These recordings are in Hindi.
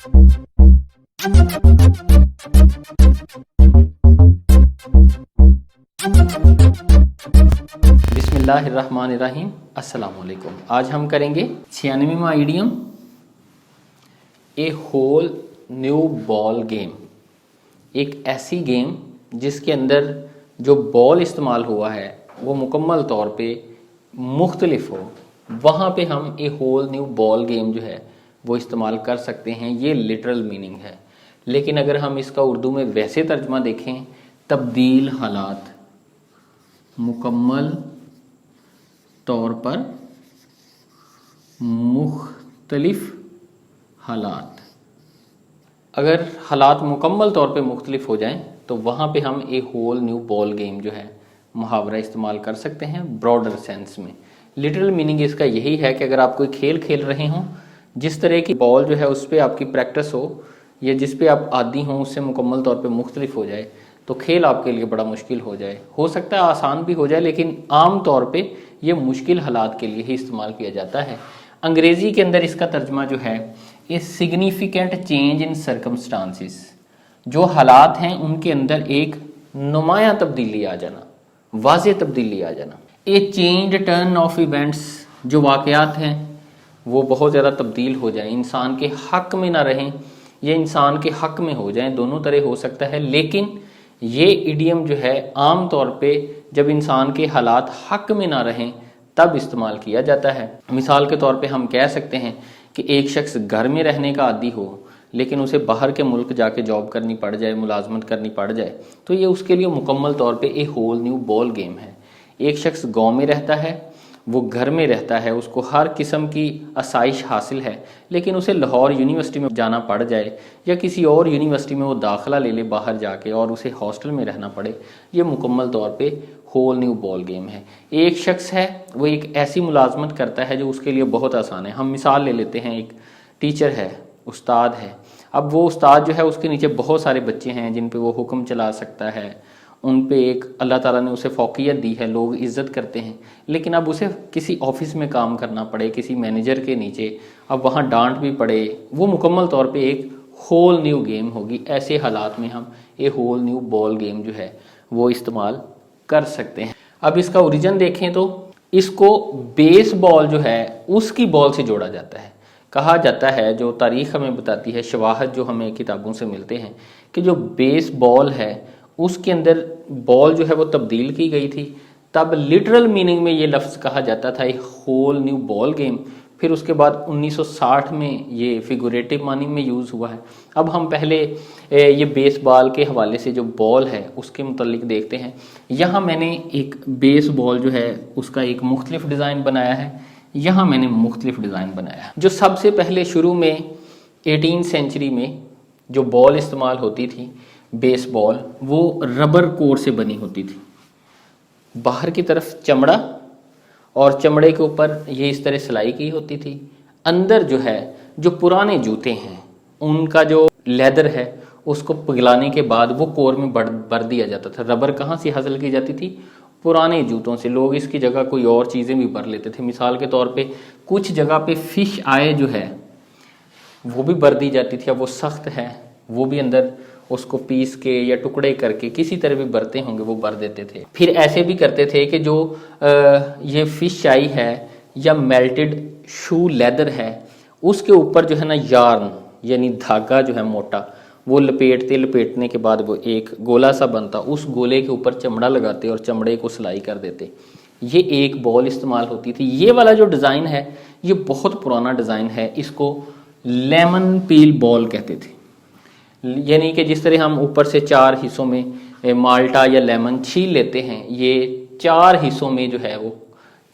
बिस्मिल्लाहिर्रहमानिर्रहीम। अस्सलाम वालेकुम। आज हम करेंगे 96वां इडियम, ए होल न्यू बॉल गेम। एक ऐसी गेम जिसके अंदर जो बॉल इस्तेमाल हुआ है वो मुकम्मल तौर पे मुख्तलिफ हो, वहाँ पे हम ए होल न्यू बॉल गेम जो है वो इस्तेमाल कर सकते हैं। ये लिटरल मीनिंग है, लेकिन अगर हम इसका उर्दू में वैसे तर्जमा देखें, तब्दील हालात, मुकम्मल तौर पर मुख्तलिफ हालात। अगर हालात मुकम्मल तौर पे मुख्तलिफ हो जाएं तो वहाँ पे हम ए होल न्यू बॉल गेम जो है मुहावरा इस्तेमाल कर सकते हैं ब्रॉडर सेंस में। लिटरल मीनिंग इसका यही है कि अगर आप कोई खेल खेल रहे हों, जिस तरह की बॉल जो है उस पर आपकी प्रैक्टिस हो या जिस पे आप आदी हों उससे मुकम्मल तौर पे मुख्तलिफ हो जाए तो खेल आपके लिए बड़ा मुश्किल हो जाए। हो सकता है आसान भी हो जाए, लेकिन आम तौर पे ये मुश्किल हालात के लिए ही इस्तेमाल किया जाता है। अंग्रेज़ी के अंदर इसका तर्जमा जो है a significant change in circumstances. जो हालात हैं उनके अंदर एक नुमाया तब्दीली आ जाना, वाज़ेह तब्दीली आ जाना। ए चेंज टर्न ऑफ इवेंट्स, जो वाक़यात हैं वो बहुत ज़्यादा तब्दील हो जाएं, इंसान के हक़ में ना रहें या इंसान के हक़ में हो जाएं, दोनों तरह हो सकता है। लेकिन ये इडियम जो है आम तौर पे जब इंसान के हालात हक़ में ना रहें तब इस्तेमाल किया जाता है। मिसाल के तौर पे हम कह सकते हैं कि एक शख्स घर में रहने का आदी हो लेकिन उसे बाहर के मुल्क जाके जॉब करनी पड़ जाए, मुलाजमत करनी पड़ जाए, तो ये उसके लिए मुकम्मल तौर पे ए होल न्यू बॉल गेम है। एक शख्स गांव में रहता है, वो घर में रहता है, उसको हर किस्म की आसाइश हासिल है, लेकिन उसे लाहौर यूनिवर्सिटी में जाना पड़ जाए या किसी और यूनिवर्सिटी में वो दाखिला ले ले बाहर जाके और उसे हॉस्टल में रहना पड़े, ये मुकम्मल तौर पे होल न्यू बॉल गेम है। एक शख्स है वो एक ऐसी मुलाजमत करता है जो उसके लिए बहुत आसान है। हम मिसाल ले लेते हैं, एक टीचर है, उस्ताद है। अब वो उस्ताद जो है उसके नीचे बहुत सारे बच्चे हैं जिन पे वो हुक्म चला सकता है, उन पे एक अल्लाह ताला ने उसे फ़ौक़ियत दी है, लोग इज़्ज़त करते हैं। लेकिन अब उसे किसी ऑफिस में काम करना पड़े, किसी मैनेजर के नीचे, अब वहाँ डांट भी पड़े, वो मुकम्मल तौर पे एक होल न्यू गेम होगी। ऐसे हालात में हम ये होल न्यू बॉल गेम जो है वो इस्तेमाल कर सकते हैं। अब इसका ओरिजिन देखें तो इसको बेस बॉल जो है उसकी बॉल से जोड़ा जाता है। कहा जाता है, जो तारीख़ हमें बताती है, शवाहद जो हमें किताबों से मिलते हैं, कि जो बेस बॉल है उसके अंदर बॉल जो है वो तब्दील की गई थी। तब लिटरल मीनिंग में ये लफ्ज़ कहा जाता था, एक होल न्यू बॉल गेम। फिर उसके बाद 1960 में ये फिगुरेटिव मानी में यूज़ हुआ है। अब हम पहले ये बेसबॉल के हवाले से जो बॉल है उसके मुतल्लिक देखते हैं। यहाँ मैंने एक बेस बॉल जो है उसका एक मुख्तलिफ डिज़ाइन बनाया है, यहाँ मैंने मुख्तलिफ डिज़ाइन बनाया है। जो सबसे पहले शुरू में 18वीं सेंचुरी में जो बॉल इस्तेमाल होती थी बेसबॉल, वो रबर कोर से बनी होती थी। बाहर की तरफ चमड़ा और चमड़े के ऊपर ये इस तरह सिलाई की होती थी। अंदर जो है जो पुराने जूते हैं उनका जो लेदर है उसको पिघलाने के बाद वो कोर में भर दिया जाता था। रबर कहाँ से हासिल की जाती थी? पुराने जूतों से। लोग इसकी जगह कोई और चीज़ें भी भर लेते थे। मिसाल के तौर पे कुछ जगह पे फिश आए जो है वो भी भर दी जाती थी। अब वो सख्त है, वो भी अंदर उसको पीस के या टुकड़े करके किसी तरह भी भरते होंगे वो भर देते थे। फिर ऐसे भी करते थे कि जो ये फिश आई है या मेल्टेड शू लेदर है उसके ऊपर जो है ना यार्न यानी धागा जो है मोटा, वो लपेटने के बाद वो एक गोला सा बनता, उस गोले के ऊपर चमड़ा लगाते और चमड़े को सिलाई कर देते। ये एक बॉल इस्तेमाल होती थी। ये वाला जो डिज़ाइन है ये बहुत पुराना डिज़ाइन है, इसको लेमन पील बॉल कहते थे। यानी कि जिस तरह हम ऊपर से 4 हिस्सों में माल्टा या लेमन छील लेते हैं, ये 4 हिस्सों में जो है वो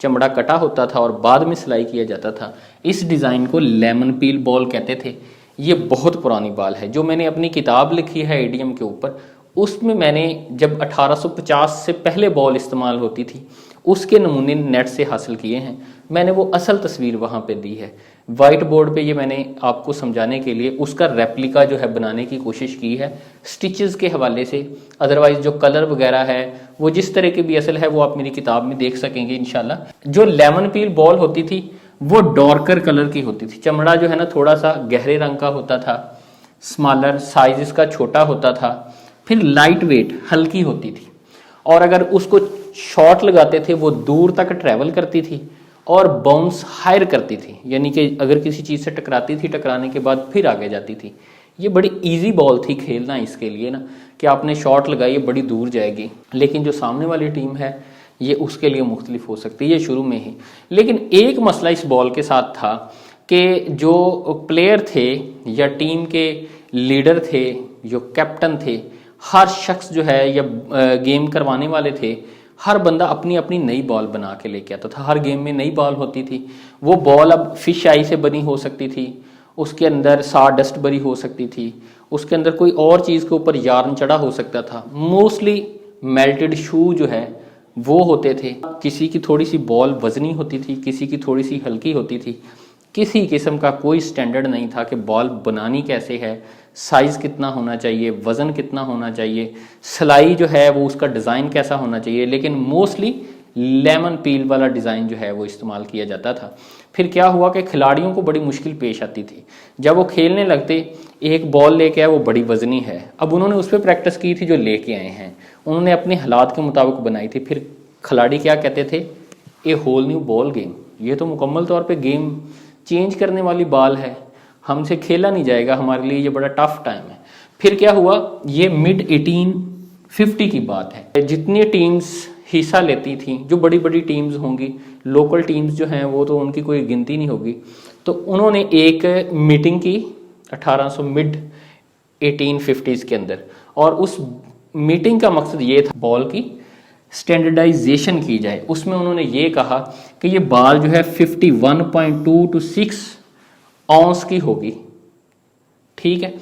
चमड़ा कटा होता था और बाद में सिलाई किया जाता था। इस डिज़ाइन को लेमन पील बॉल कहते थे। ये बहुत पुरानी बॉल है। जो मैंने अपनी किताब लिखी है इडियम के ऊपर, उसमें मैंने जब 1850 से पहले बॉल इस्तेमाल होती थी उसके नमूने नेट से हासिल किए हैं। मैंने वो असल तस्वीर वहाँ पे दी है वाइट बोर्ड पे। ये मैंने आपको समझाने के लिए उसका रेप्लिका जो है बनाने की कोशिश की है स्टिचेस के हवाले से। अदरवाइज जो कलर वगैरह है वो जिस तरह की भी असल है वो आप मेरी किताब में देख सकेंगे इंशाल्लाह। जो लेमन पील बॉल होती थी वो डार्कर कलर की होती थी। चमड़ा जो है ना थोड़ा सा गहरे रंग का होता था स्मॉलर, साइज इसका छोटा होता था, फिर लाइट वेट, हल्की होती थी, और अगर उसको शॉट लगाते थे वो दूर तक ट्रैवल करती थी और बाउंस हायर करती थी, यानी कि अगर किसी चीज़ से टकराती थी, टकराने के बाद फिर आगे जाती थी। ये बड़ी इजी बॉल थी खेलना इसके लिए ना, कि आपने शॉट लगाई है बड़ी दूर जाएगी, लेकिन जो सामने वाली टीम है ये उसके लिए मुख्तलिफ हो सकती है, ये शुरू में ही। लेकिन एक मसला इस बॉल के साथ था कि जो प्लेयर थे या टीम के लीडर थे, जो कैप्टन थे, हर शख्स जो है या गेम करवाने वाले थे, हर बंदा अपनी अपनी नई बॉल बना के लेके आता था। हर गेम में नई बॉल होती थी। वो बॉल अब फिश आई से बनी हो सकती थी, उसके अंदर सा डस्ट भरी हो सकती थी, उसके अंदर कोई और चीज़ के ऊपर यार्न चढ़ा हो सकता था। मोस्टली मेल्टेड शू जो है वो होते थे। किसी की थोड़ी सी बॉल वजनी होती थी, किसी की थोड़ी सी हल्की होती थी। किसी किस्म का कोई स्टैंडर्ड नहीं था कि बॉल बनानी कैसे है, साइज़ कितना होना चाहिए, वज़न कितना होना चाहिए, सिलाई जो है वो उसका डिज़ाइन कैसा होना चाहिए। लेकिन मोस्टली लेमन पील वाला डिज़ाइन जो है वो इस्तेमाल किया जाता था। फिर क्या हुआ कि खिलाड़ियों को बड़ी मुश्किल पेश आती थी जब वो खेलने लगते। एक बॉल लेके आए, वो बड़ी वजनी है, अब उन्होंने उस पर प्रैक्टिस की थी जो लेके आए हैं, उन्होंने अपने हालात के मुताबिक बनाई थी। फिर खिलाड़ी क्या कहते थे, ए होल न्यू बॉल गेम, ये तो मुकम्मल तौर पे गेम चेंज करने वाली बॉल है, हमसे खेला नहीं जाएगा, हमारे लिए ये बड़ा टफ टाइम है। फिर क्या हुआ, ये मिड 1850 की बात है। जितनी टीम्स हिस्सा लेती थी, जो बड़ी बड़ी टीम्स होंगी, लोकल टीम्स जो हैं वो तो उनकी कोई गिनती नहीं होगी, तो उन्होंने एक मीटिंग की 1800 मिड 1850s के अंदर, और उस मीटिंग का मकसद ये था बॉल की स्टैंडर्डाइजेशन की जाए। उसमें उन्होंने ये कहा कि ये बॉल जो है 51.2 to 6 आउंस की होगी, ठीक है।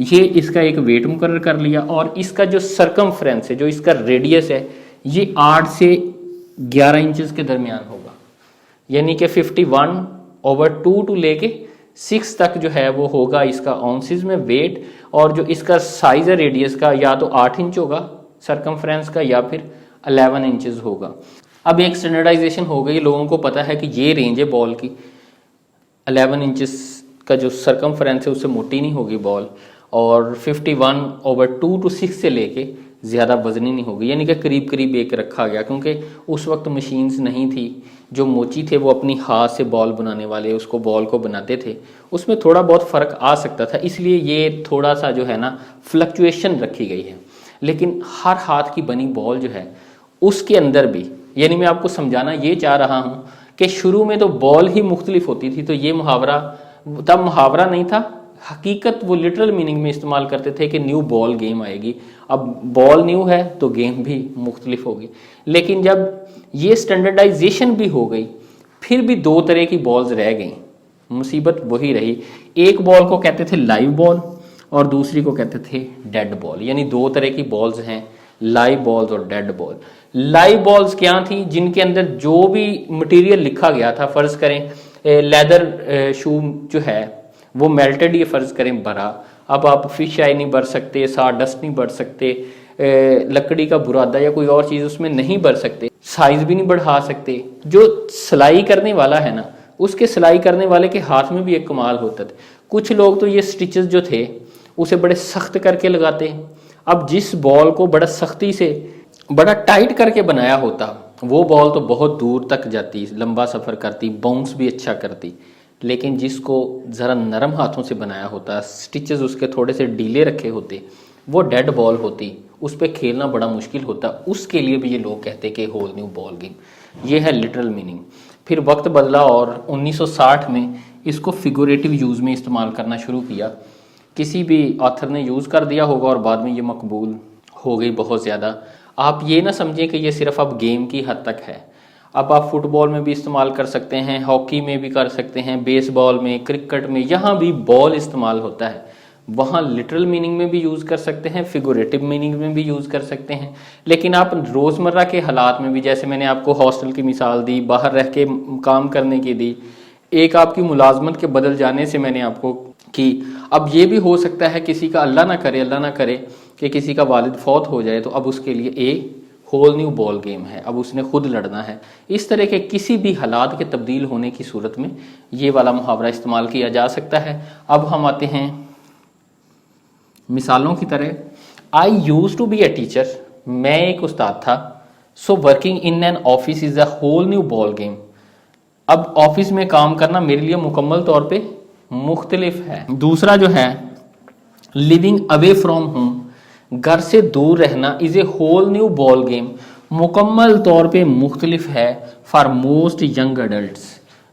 ये इसका एक वेट मुकर्रर कर लिया, और इसका जो सरकमफ्रेंस है, जो इसका रेडियस है, ये 8 से 11 इंचेस के दरमियान होगा, यानी कि 51/2 टू लेके 6 तक जो है वो होगा इसका आउंसेस में वेट। और जो इसका साइज है रेडियस का, या तो 8 इंच होगा सरकमफ्रेंस का, या फिर 11 इंचेस होगा। अब एक स्टैंडर्डाइजेशन हो गई, लोगों को पता है कि ये रेंज है बॉल की, 11 इंचेस का जो सरकमफ्रेंस है उससे मोटी नहीं होगी बॉल, और 51/2 to 6 से लेके ज़्यादा वजनी नहीं होगी, यानी कि करीब करीब एक रखा गया, क्योंकि उस वक्त मशीन्स नहीं थी। जो मोची थे वो अपनी हाथ से बॉल बनाने वाले उसको बॉल को बनाते थे, उसमें थोड़ा बहुत फ़र्क आ सकता था, इसलिए ये थोड़ा सा जो है ना फ्लक्चुएशन रखी गई है। लेकिन हर हाथ की बनी बॉल जो है उसके अंदर भी, यानी मैं आपको समझाना ये चाह रहा हूँ कि शुरू में तो बॉल ही मुख्तलिफ होती थी, तो ये मुहावरा तब मुहावरा नहीं था, हकीकत वो लिटरल मीनिंग में इस्तेमाल करते थे कि न्यू बॉल गेम आएगी। अब बॉल न्यू है तो गेम भी मुख्तलिफ होगी। लेकिन जब ये स्टैंडर्डाइजेशन भी हो गई, फिर भी दो तरह की बॉल्स रह गई, मुसीबत वही रही। एक बॉल को कहते थे लाइव बॉल और दूसरी को कहते थे डेड बॉल, यानी दो तरह की बॉल्स हैं, लाइव बॉल्स और डेड बॉल। लाइव बॉल्स क्या थी, जिनके अंदर जो भी मटेरियल लिखा गया था, फर्ज करें लेदर शू जो है वो मेल्टेड, ये फर्ज करें भरा, अब आप फिश आई नहीं भर सकते, सा डस्ट नहीं भर सकते, लकड़ी का बुरादा या कोई और चीज़ उसमें नहीं भर सकते, साइज भी नहीं बढ़ा सकते। जो सिलाई करने वाला है ना, उसके सिलाई करने वाले के हाथ में भी एक कमाल होता था। कुछ लोग तो ये स्टिचेस जो थे उसे बड़े सख्त करके लगाते हैं। अब जिस बॉल को बड़ा सख्ती से बड़ा टाइट करके बनाया होता, वो बॉल तो बहुत दूर तक जाती, लंबा सफ़र करती, बाउंस भी अच्छा करती। लेकिन जिसको ज़रा नरम हाथों से बनाया होता, स्टिचेस उसके थोड़े से ढीले रखे होते, वो डेड बॉल होती, उस पर खेलना बड़ा मुश्किल होता। उसके लिए भी ये लोग कहते कि होल न्यू बॉल गेम। ये है लिटरल मीनिंग। फिर वक्त बदला और 1960 में इसको फिगुरेटिव यूज़ में इस्तेमाल करना शुरू किया। किसी भी ऑथर ने यूज़ कर दिया होगा और बाद में ये मकबूल हो गई बहुत ज़्यादा। आप ये ना समझें कि ये सिर्फ अब गेम की हद तक है। अब आप फुटबॉल में भी इस्तेमाल कर सकते हैं, हॉकी में भी कर सकते हैं, बेसबॉल में, क्रिकेट में, यहाँ भी बॉल इस्तेमाल होता है। वहाँ लिटरल मीनिंग में भी यूज़ कर सकते हैं, फिगुरेटिव मीनिंग में भी यूज़ कर सकते हैं। लेकिन आप रोज़मर्रा के हालात में भी, जैसे मैंने आपको हॉस्टल की मिसाल दी, बाहर रह के काम करने की दी, एक आपकी मुलाजमत के बदल जाने से मैंने आपको की। अब ये भी हो सकता है किसी का अल्लाह ना करे कि किसी का वालिद फौत हो जाए, तो अब उसके लिए एक होल न्यू बॉल गेम है, अब उसने खुद लड़ना है। इस तरह के किसी भी हालात के तब्दील होने की सूरत में ये वाला मुहावरा इस्तेमाल किया जा सकता है। अब हम आते हैं मिसालों की तरह I used to be a teacher, मैं एक उस्ताद था। So working in an office is a whole new ball game, अब ऑफिस में काम करना मेरे लिए मुकम्मल तौर पे मुख्तलिफ है। दूसरा जो है लिविंग अवे फ्रॉम होम, घर से दूर रहना is a whole new ball game, मुकम्मल तौर पे मुख्तलिफ है फॉर मोस्ट यंग अडल्ट्स।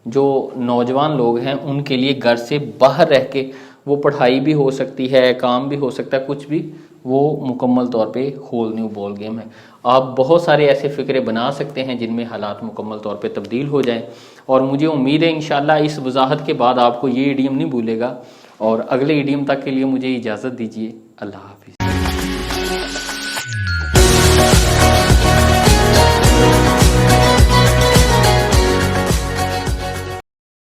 जो नौजवान लोग हैं उनके लिए घर से बाहर रह के वो पढ़ाई भी हो सकती है, काम भी हो सकता है, कुछ भी, वो मुकम्मल तौर पे होल न्यू बॉल गेम है। आप बहुत सारे ऐसे फ़िक्रे बना सकते हैं जिनमें हालात मुकम्मल तौर पे तब्दील हो जाएं, और मुझे उम्मीद है इंशाल्लाह इस वजाहत के बाद आपको ये इडियम नहीं भूलेगा। और अगले इडियम तक के लिए मुझे इजाज़त दीजिए। अल्लाह हाफिज़।